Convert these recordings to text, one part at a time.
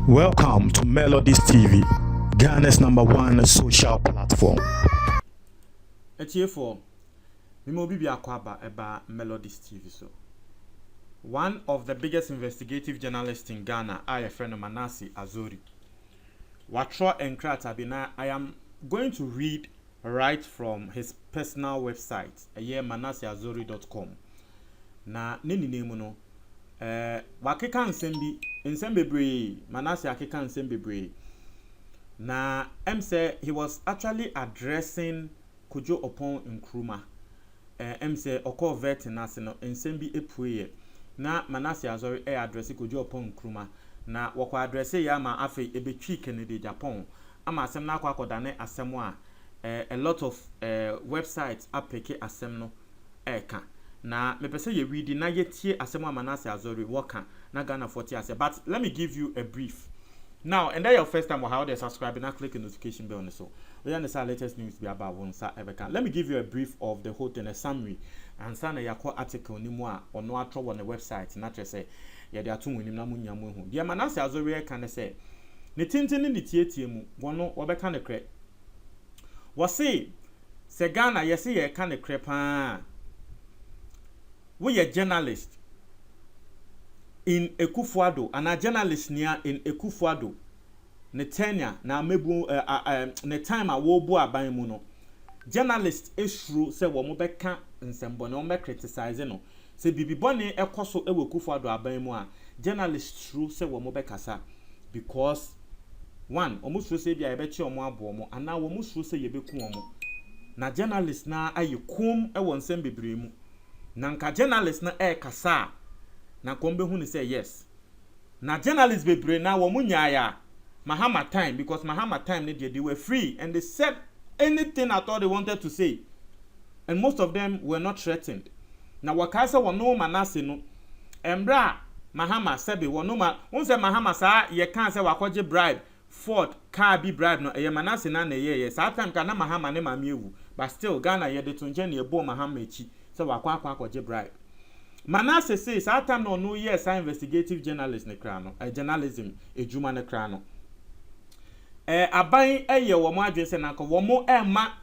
Welcome to Melodies TV, Ghana's #1 social platform. Etiefo, Mimo Bibi Akwaba eba Melodies TV so. One of the biggest investigative journalists in Ghana, I friend of Manasi Azuri. Watro Enkrata Bina, I am going to read right from his personal website, manasiazuri.com. Na nini nemu no wakeka nsembebre Manasi akeka nsembebre. Na say he was actually addressing Kojo Oppong Nkrumah. Say oko vet na se no nsembi epuye. Na Manasi Azuri address Kojo Oppong Nkrumah. Na wako address ya ma afe ebetwi Kennedy Agyapong. Ama asem na akwa akodane asem a lot of websites apeke asem no eka. Na me pese ye read na yetie asem Manasi Azuri waka na Ghana 40 ase. But let me give you a brief. Now, and that your first time how they subscribe and click the notification bell on so. We understand latest news be about one sa ever can. Let me give you a brief of the whole thing, a summary. And sana yako article ni mwa or no atro on the website. Not just say yeah there are two winning na munyamu hu. The Manasi Azuri can say ne tintin ni tietie mu wono obeka ne kre. Wase se Ghana yesi ye kan ne kre pa. We a journalist in Ekufuado, and a journalist near in Ekufuado, Netanya, na mebu ne time a wobu abayimuno. Journalist is true, say Womobeka and Sembono me criticizing no. Say Bibi Bonnie Ekoso Ewe Kufuado abayimua. Journalist true, say Womobeka sa. Because one, almost say be a betcha or bomo, and now almost say ye be kuomo. Na journalist na ayi kum ewon sembe bremu. Nanka journalist na kasa. Na kombe huni say yes. Na journalists be brain na womunyaya Mahama time because Mahama time they were free and they said anything at all they wanted to say. And most of them were not threatened. Na wakasa wano Manase no embra Mahama sebe wano ma unse Mahama sa ye kan se wakoje bribe Ford car be bribe no ye Manase na ye sa time kana Mahama ne mamiewu but still Ghana ye de tunje ne ebo Mahama echi se wakwa akoje bribe. Manase says, "I time no yes, I investigative journalist ne krano, journalism, juma ne krano. Abayin ye womo adwese na ko womo ma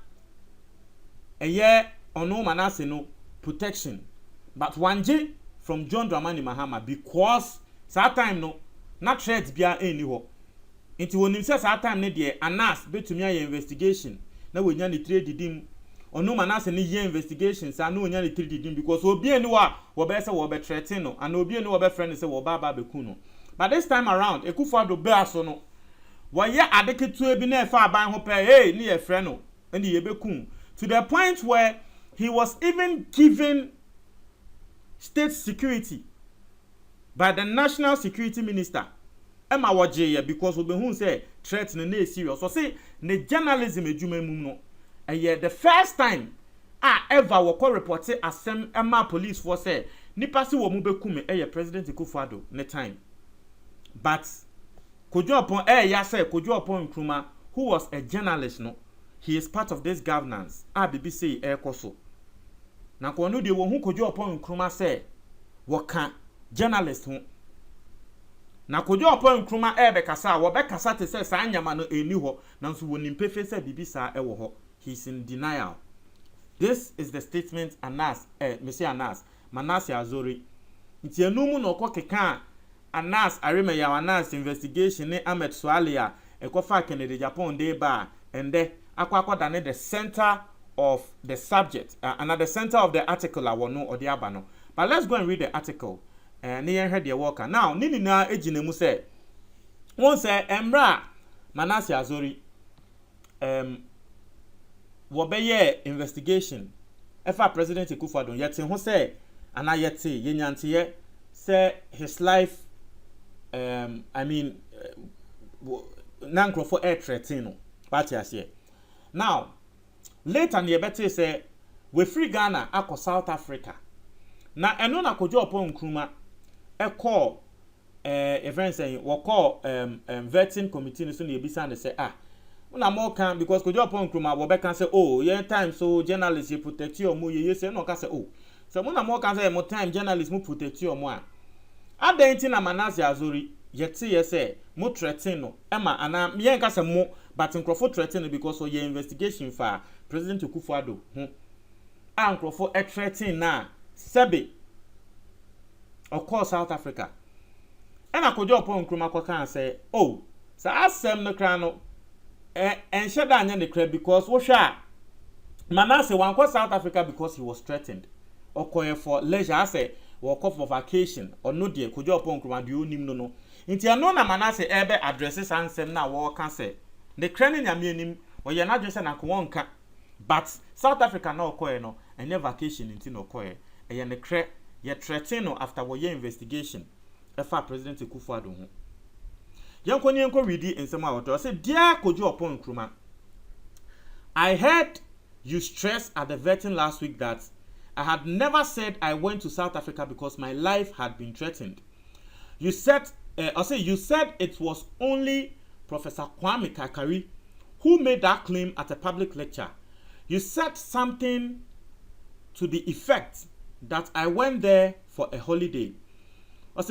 ye ono Manase no protection. But wanje from John Dramani Mahama because that time no na threat bia eni ho. Nti wonim say that time ne de anas betumi aye investigation na wonya ne trade didim onu Manase ni ye investigations and no nya ne 3D dim because obi eni wa wo be say wo be threaten no and obi eni wo be friend say wo ba be ku no. But this time around Ekufuado be aso no wo ye adeketu ebi na efa aban ho pe hey ni ye friend no and ye be ku to the point where he was even given state security by the national security minister Emma Waje because we be hu say threat no na serious so say ne journalism ejuma mum no the first time ever wako report asem Emma police for say nipa si wo mu beku me president Ekufuado ne time but Kojo Oppong ya say Kojo Oppong Nkrumah who was a journalist no he is part of this governance BBC koso na ko no de wo hu Kojo Oppong Nkrumah say waka journalist hu na Kojo Oppong Nkrumah be kasa wo be kasa te say sa anyama no eni ho nanso wo nimpefe say bibisa wo ho. He's in denial. This is the statement Anas, Anas, Manasi Azuri. Nti enumu no ko keka Anas arime ya Anas investigation ne Ahmed Swalia ekofa Kennedy Agyapong dey ba and akwa the center of the subject and at the center of the article awono or the abano. But let's go and read the article. Ne yen head the worker. Now, nini na ejinemu say won say emra Manasi Azuri wobeye investigation efa president Ekufuado yete ho say ana yete yenyantiye say his life I mean nankrofo threaten no party ase now later ne better say we free Ghana akọ South Africa na eno na Kojo Oppong Nkrumah call event say we call vetting committee so na ebisa and say una more can because Kojo Oppong Nkrumah wo be can say oh yeah time so journalists you protect your mo ye say no can say oh so una more can say more time journalists mo protect your mo Adenti na Manasseh Azuri yeti yese mo threaten no ema ana me yen kase mo but nkrofo threaten because of your investigation for President Akufo-Addo a nkrofo threaten na sebe of course South Africa ena Kojo Oppong Nkrumah kwaka say oh sa asem no kra no enhye da anya ne kra because wo hwa Manasseh wan kwa South Africa because he was threatened okoye for leisure say wo call for vacation or no de Kojo Oppong Nkrumah de onim no nti ano na Manasseh ebe addresses ansem na wo ka say the crane nyame anim wo ye na adwese na ko wonka but South Africa na okoye no enye vacation nti no okoye eye ne kra ye threaten no after wo ye investigation efa President Akufo-Addo ho yenko ready ensem a woto say dear Kojo Oppong Nkrumah, I heard you stressed at the vetting last week that I had never said I went to South Africa because my life had been threatened. You said it was only Professor Kwame Kakari who made that claim at a public lecture. You said something to the effect that I went there for a holiday.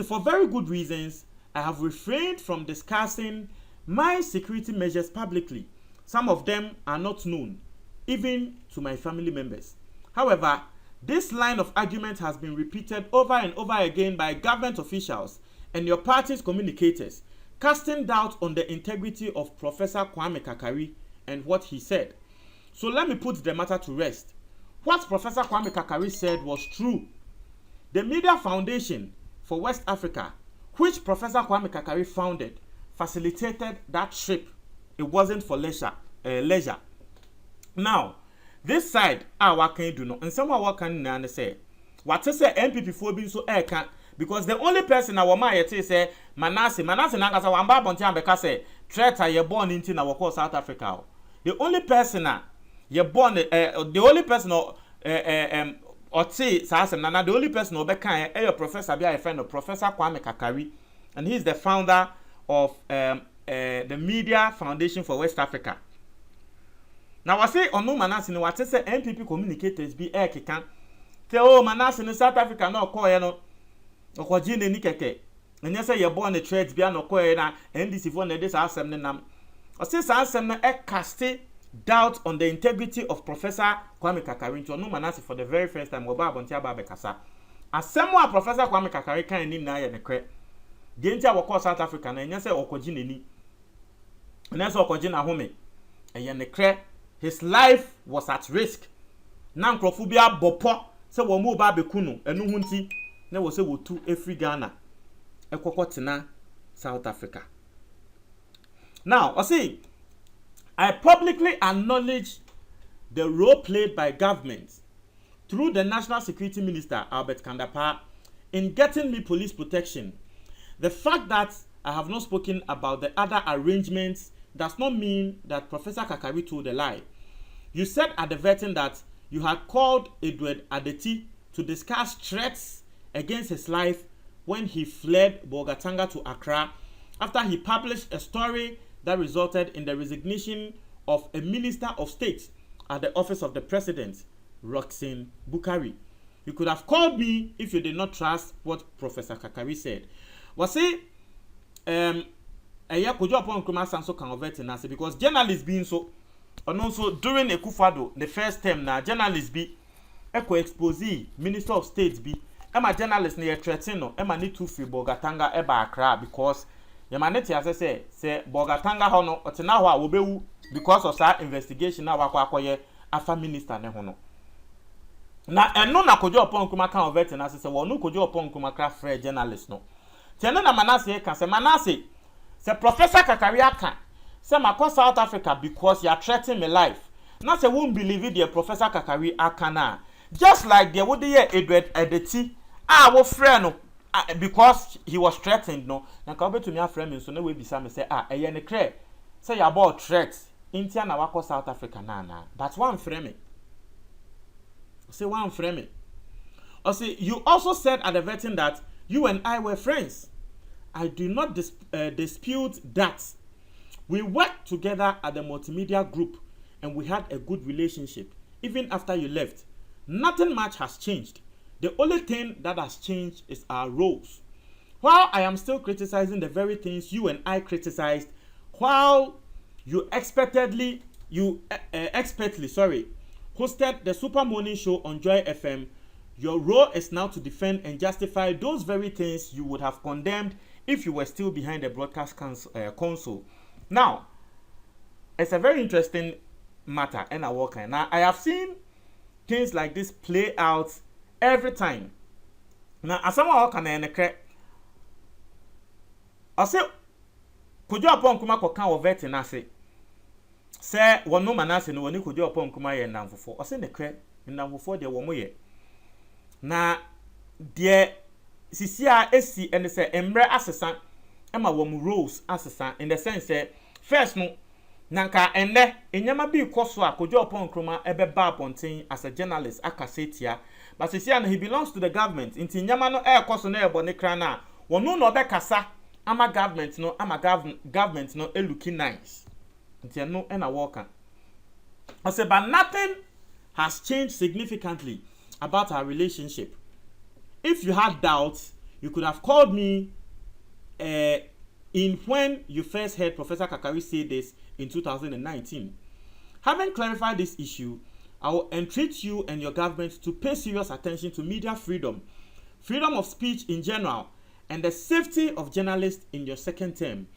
For very good reasons, I have refrained from discussing my security measures publicly. Some of them are not known, even to my family members. However, this line of argument has been repeated over and over again by government officials and your party's communicators, casting doubt on the integrity of Professor Kwame Kakari and what he said. So let me put the matter to rest. What Professor Kwame Kakari said was true. The Media Foundation for West Africa, which Professor Kwame Kakari founded, facilitated that trip. It wasn't for leisure. Now, this side, what can you do no? And someone what can you say? What is say MPP for being so can because the only person I want to say Manasseh Nangasa wamba bonti ambeka say traitor you born into na wako South Africa. The only person you born the only person or say Nana the only person obeka your professor be a friend of Professor Kwame Kakari, and he's the founder of the Media Foundation for West Africa. Now I say on no Manasseh no what say MPP communicators be keka tell Manasseh in South Africa no call no okoji ne ni keke enye say ye born the threat bia no call na NDC for na this asem ne nam o say asem na cast doubt on the integrity of Professor Kwame Kakari to no Manasseh for the very first time oba abonti aba bekasa asem wa Professor Kwame Kakari kan ni na ye ne kre de ntia wo call South Africa na enye say okoji ne ni na say okoji na home eye ne kre. His life was at risk. Na nkrofobia bopo se wo mu ba bekunu enu hunti na wo se wo tu efri Ghana ekokotena South Africa. Now, I publicly acknowledge the role played by government through the National Security Minister Albert Kandapa in getting me police protection. The fact that I have not spoken about the other arrangements does not mean that Professor Kakari told a lie. You said at the vetting that you had called Edward Adeti to discuss threats against his life when he fled Bolgatanga to Accra after he published a story that resulted in the resignation of a Minister of State at the office of the President, Roxanne Bukari. You could have called me if you did not trust what Professor Kakari said. Kojo Oppong Nkrumah Sanso can overt in us because journalists being so, and also during Akufo-Addo, the first term now journalists be expose Minister of State be Emma journalists near threaten Emma need to free Bolgatanga eba Accra because Yamaneti as I say Bolgatanga hono otinawa wobewu because of that investigation na wakwakoye afa minister ne hono. Na eno na Kojo Oppong Nkrumah can overt in us say wonu Kojo Oppong Nkrumah cra free journalists no. Tiene na Manasseh can say Manasseh say Professor Kakari aka say mako South Africa because you are threatening my life. Now say won't believe it the Professor Kakari aka na. Just like there would hear Edward Adeti our friend because he was threatened no. Na ka obeto me aframe so na we bisa me say eye ne kre say you about threat intia na wako South Africa na but one frame say one frame. You also said at the vetting that you and I were friends. I do not dispute that. We worked together at the multimedia group and we had a good relationship even after you left. Nothing much has changed. The only thing that has changed is our roles. while I am still criticizing the very things you and I criticized, while you expertly hosted the Super Morning Show on Joy FM, your role is now to defend and justify those very things you would have condemned if you were still behind the broadcast console. Now, it's a very interesting matter, and now I have seen things like this play out every time. Now, as someone walk on the I say, Kojo Oppong kuma kokan o vet na say one no manase no woni Kojo Oppong kuma ye namfofo. I say ne kre namfofo de wo mo ye. Na de sisia esi and say emre asesa ema wo mu rules asesa in the sense say first no nanka enne enyama bi koso a Kojo Oppong kuma ebe ba ponten as a journalist akasetia, but sisia no he belongs to the government. Inti nyama no e koso na ebo ne kra na wono no be kasa ama government no looking nice. Inti no na worker. I say but nothing has changed significantly about our relationship. If you had doubts, you could have called me in when you first heard Professor Kakari say this in 2019. Having clarified this issue, I will entreat you and your government to pay serious attention to media freedom, freedom of speech in general, and the safety of journalists in your second term.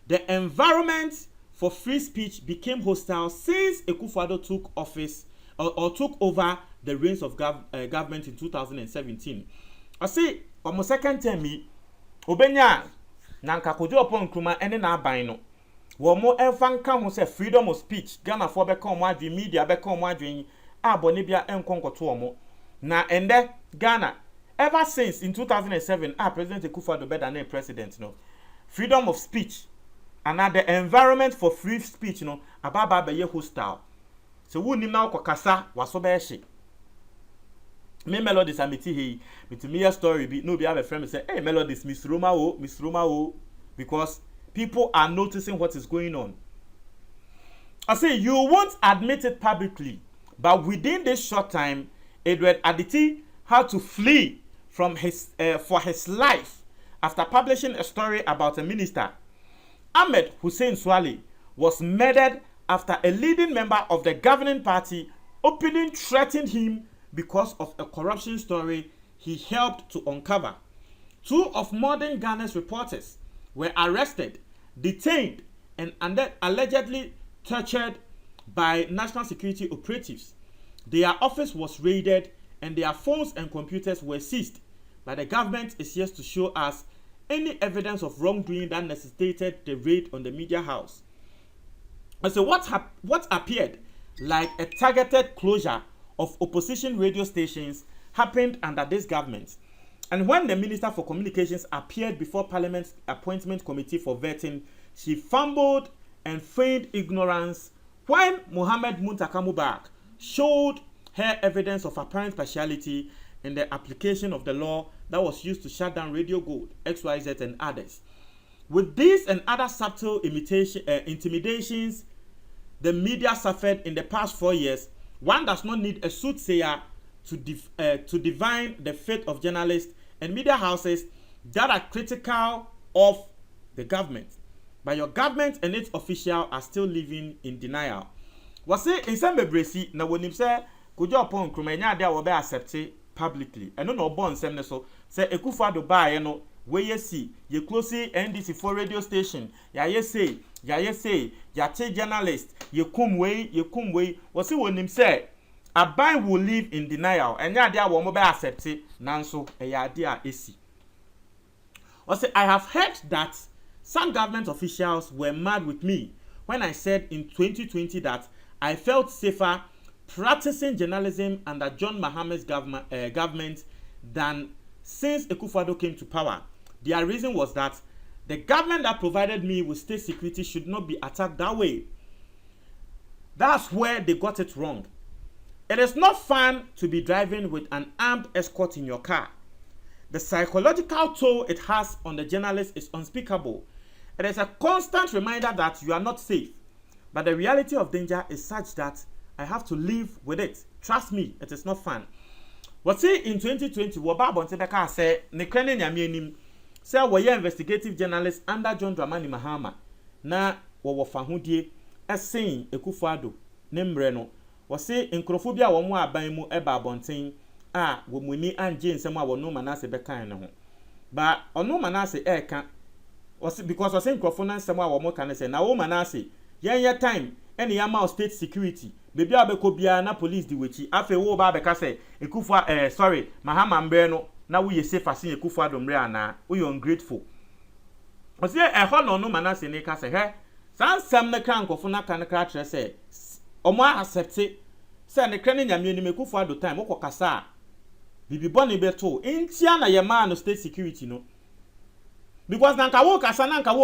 The environment for free speech became hostile since Akufo-Addo took office or took over the reins of government in 2017. I say, on my second term, Obenya nanka Kojo Oppong Nkrumah ene na aban no. Wo mo enfanka ho say freedom of speech. Ghana for be come adwen media be come adwen abone bia enkonkoto omo. Na ende Ghana ever since in 2007 President Akufo-Addo be than president no. Freedom of speech and the environment for free speech no ababa be ye hostile. So who nim na kokasa waso be hye. Me Melodies amiti he with me a story be no be have a friend say hey Melodies Miss Roma o because people are noticing what is going on. I say you won't admit it publicly, but within this short time Edward Aditi had to flee from for his life after publishing a story about a minister. Ahmed Hussein Swale was murdered after a leading member of the governing party openly threatened him because of a corruption story he helped to uncover. 2 of modern Ghana's reporters were arrested, detained, and allegedly tortured by national security operatives. Their office was raided and their phones and computers were seized, but the government is yet to show us any evidence of wrongdoing that necessitated the raid on the media house. And so what appeared like a targeted closure of opposition radio stations happened under this government. And when the Minister for Communications appeared before Parliament's Appointment Committee for vetting, she fumbled and feigned ignorance when Mohammed Muntaka Mubarak showed her evidence of apparent partiality in the application of the law that was used to shut down Radio Gold, XYZ, and others. With these and other subtle intimidations the media suffered in the past 4 years, one does not need a soothsayer to divine the fate of journalists and media houses that are critical of the government. But your government and its officials are still living in denial. Was say in some bebresi na wonim say Kojo Oppong Nkrumah nya dia wo be accept publicly. Eno no bon sem ne so say Akufo-Addo baaye no we yesi ye close NDC for radio station ya say ya che journalist ye kum we was say wonim say aban will live in denial and nya dia wo mo be accept nanso ya dia esi. Was say I have heard that some government officials were mad with me when I said in 2020 that I felt safer practicing journalism under John Mahama's government than since Akufo-Addo came to power. Their reason was that the government that provided me with state security should not be attacked that way. That's where they got it wrong. It is not fun to be driving with an armed escort in your car. The psychological toll it has on the journalist is unspeakable. It is a constant reminder that you are not safe. But the reality of danger is such that I have to live with it. Trust me, it is not fun. What say in 2020, Wababon Tebeka say, Nekrene Nyamienim, say we investigative journalist under John Dramani Mahama na wo fa hodie esen Ekufuado ne mre no wo se nkrofobia wo mo aban mu eba abonten a wo muni anje nsem a wono manase bekan ne ho ba ono manase eka wo se because wo se nkrofo na nsem a wo mo kan se na wo manase yen time ene yama state security bebi abeko bia na police di wechi afi wo ba beka se Ekufuado sorry Mahama mbre no na wo ye safe asin Ekufuado mre ana wo you ungrateful wo se ho no manase ne ka se he sansam na kra nkofo na kan kra kire se omo accept se ne kra ne nyame ni Ekufuado time wo kokasa bibi boni beto intia na ye man no state security no because nanka wo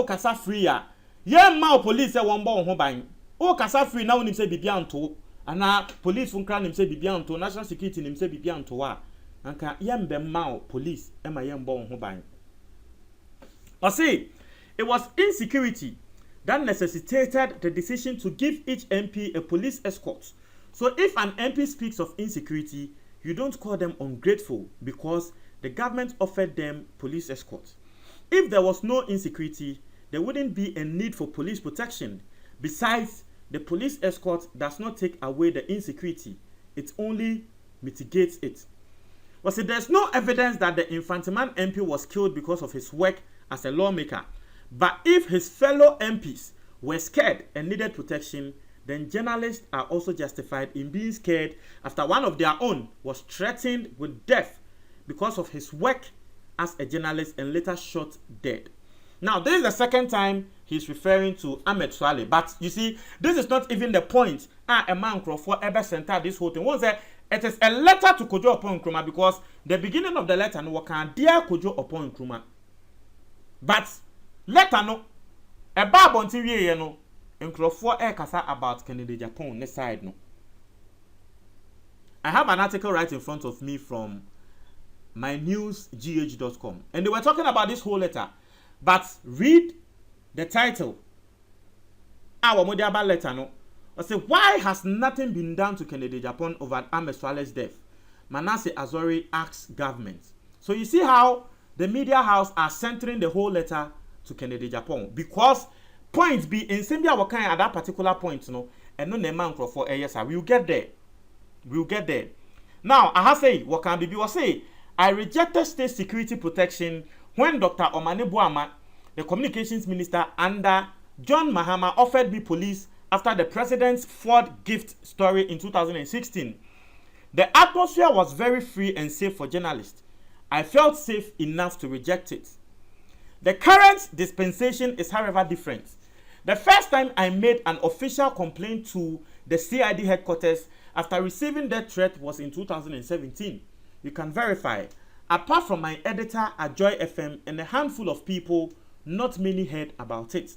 kasa free a ye ma police e won bo ho ban wo kasa free na wonim se bibia nto ana police fun kra nim se bibia nto national security nim se bibia nto a nanka ye mbe ma police e ma ye mbo ho ban o see it was insecurity that necessitated the decision to give each MP a police escort. So if an MP speaks of insecurity, you don't call them ungrateful because the government offered them police escort. If there was no insecurity, there wouldn't be a need for police protection. Besides, the police escort does not take away the insecurity. It only mitigates it. Well, see, there's no evidence that the Infantiman MP was killed because of his work as a lawmaker. But if his fellow MPs were scared and needed protection, then journalists are also justified in being scared after one of their own was threatened with death because of his work as a journalist and later shot dead. Now, this is the second time he's referring to Ahmed Swale. But you see, this is not even the point. A man Crawford ever sent out this whole thing. One said, it is a letter to Kojo Oppong because the beginning of the letter, no can dear Kojo Oppong. But letter no, a bab until ye no, and Crawford kasa about Kennedy Agyapong ne side no. I have an article right in front of me from mynewsgh.com, and they were talking about this whole letter. But read the title. Our Modiaba letter no. I say, why has nothing been done to Kennedy Agyapong over Ahmed Swale's death? Manasseh Azori asks government. So you see how the media house are centering the whole letter to Kennedy Agyapong because point be in Simbia Wakan at that particular point, no, and no man for yes, we'll get there. We'll get there. Now, I have say what can be was say I rejected state security protection when Dr. Omane Boama, the communications minister under John Mahama, offered me police after the president's Ford gift story in 2016. The atmosphere was very free and safe for journalists. I felt safe enough to reject it. The current dispensation is, however, different. The first time I made an official complaint to the CID headquarters after receiving that threat was in 2017. You can verify. Apart from my editor at Joy FM and a handful of people, not many heard about it.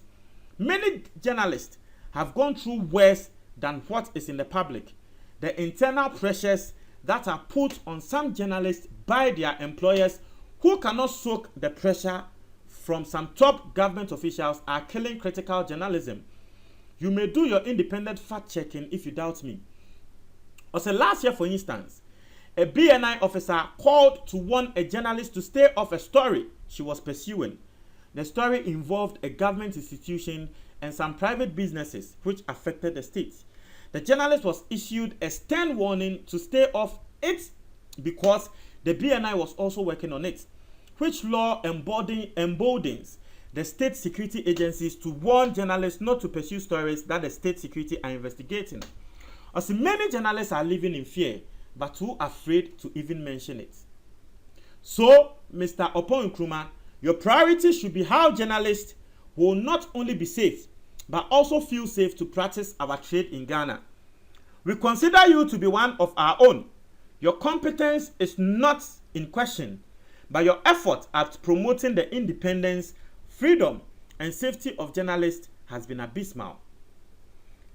Many journalists have gone through worse than what is in the public. The internal pressures that are put on some journalists by their employers who cannot soak the pressure from some top government officials are killing critical journalism. You may do your independent fact-checking if you doubt me. Also, last year, for instance, a BNI officer called to warn a journalist to stay off a story she was pursuing. The story involved a government institution and some private businesses which affected the state. The journalist was issued a stern warning to stay off it because the BNI was also working on it, which law emboldens the state security agencies to warn journalists not to pursue stories that the state security are investigating. As many journalists are living in fear, but too afraid to even mention it. So, Mr. Oppong, your priority should be how journalists will not only be safe, but also feel safe to practice our trade in Ghana. We consider you to be one of our own. Your competence is not in question, but your effort at promoting the independence, freedom, and safety of journalists has been abysmal.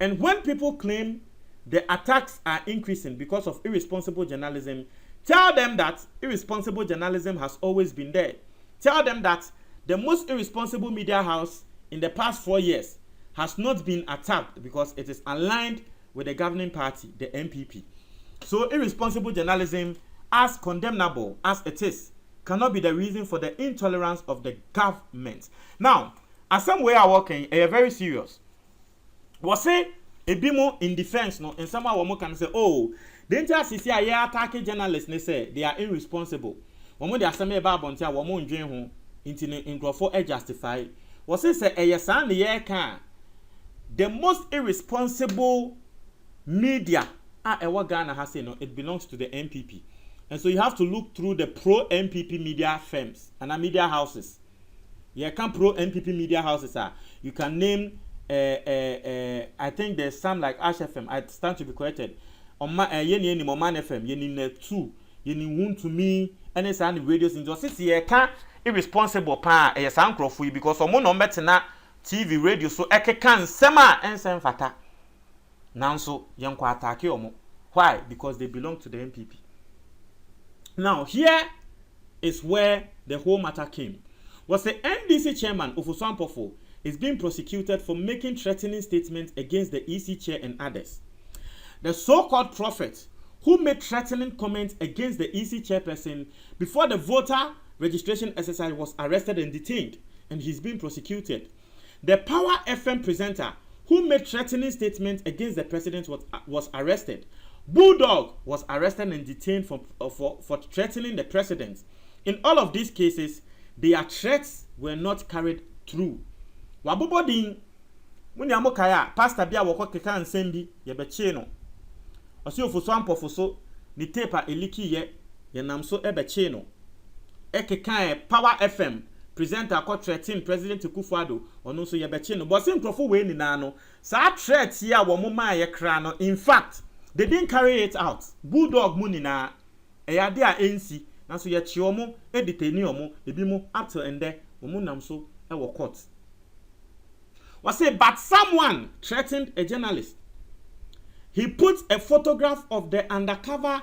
And when people claim the attacks are increasing because of irresponsible journalism, tell them that irresponsible journalism has always been there. Tell them that the most irresponsible media house in the past 4 years has not been attacked because it is aligned with the governing party, the NPP. So irresponsible journalism, as condemnable as it is, cannot be the reason for the intolerance of the government. Now, as some way are working, they are very serious. We say a bit more in defense, no, and somehow we can say, oh, the entire CCI attack journalists, they say they are irresponsible. When they are saying about Bontia, we won't join home in Crawford justify. We say a yes and the year can the most irresponsible media Ghana has said, no, it belongs to the MPP. And so you have to look through the pro-MPP media firms and media houses. You can pro-MPP media houses. You can name, I think there's some like Ash FM. I stand to be corrected. On my Yeni Moman FM, Yeni 2, Yeni Wound to Me, and it's on the radios in just you can't irresponsible pa a sound crop for you because someone on better TV radio so eke can sema and sem fata. Now so young attack you. Why? Because they belong to the MPP. Now here is where the whole matter came. Was the NDC chairman Ofosu Ampofo is being prosecuted for making threatening statements against the EC chair and others. The so-called prophet who made threatening comments against the EC chairperson before the voter registration exercise was arrested and detained, and he's being prosecuted. The Power FM presenter who made threatening statements against the president was arrested. Bulldog was arrested and detained for threatening the president. In all of these cases, their threats were not carried through. Wabobodin, when Yamokaya, Pastor Bia wako keka nsembi, yebecheno. Osi Ofosu Ampofo ni tepa eliki ye namso ebecheno. Ekeka Power FM presenter ko threaten President Akufo-Addo ono so yebecheno. But sin profo we ni na no, sa threat ya wo moma ye kra no. In fact, they didn't carry it out. Bulldog money na eyade a ensi na so ye chi omo editeni omo ebi mo up to ende omo nam so e wo court. Was say but someone threatened a journalist. He put a photograph of the undercover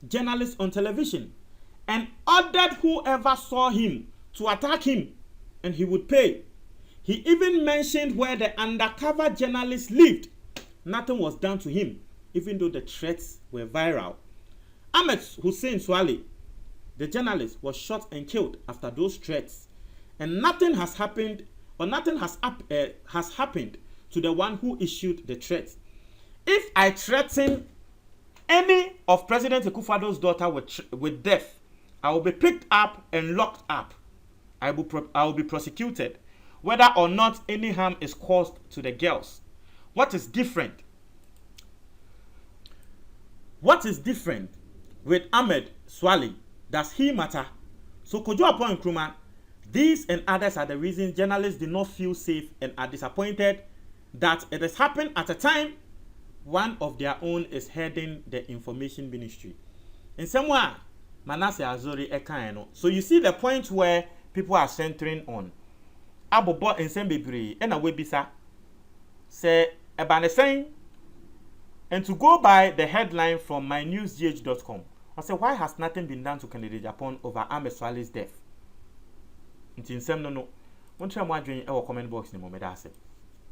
journalist on television and ordered whoever saw him to attack him and he would pay. He even mentioned where the undercover journalist lived. Nothing was done to him, even though the threats were viral. Ahmed Hussein Swale, the journalist, was shot and killed after those threats, and nothing has happened, or nothing has happened to the one who issued the threat. If I threaten any of President Akufo-Addo's daughter with death, I will be picked up and locked up. I will be prosecuted, whether or not any harm is caused to the girls. What is different? What is different with Ahmed Swale? Does he matter? So Kojo Oppong Nkrumah, these and others are the reasons journalists do not feel safe and are disappointed that it has happened at a time one of their own is heading the information ministry. In some way, Manasseh Azori Ekaino. So you see the point where people are centering on. Abobo and Sembebri and a webisa say Ebanesen. And to go by the headline from mynewsgh.com, I say, why has nothing been done to Kennedy Agyapong over Ahmed Swale's death? In some no. Won't you imagine our comment box in the moment?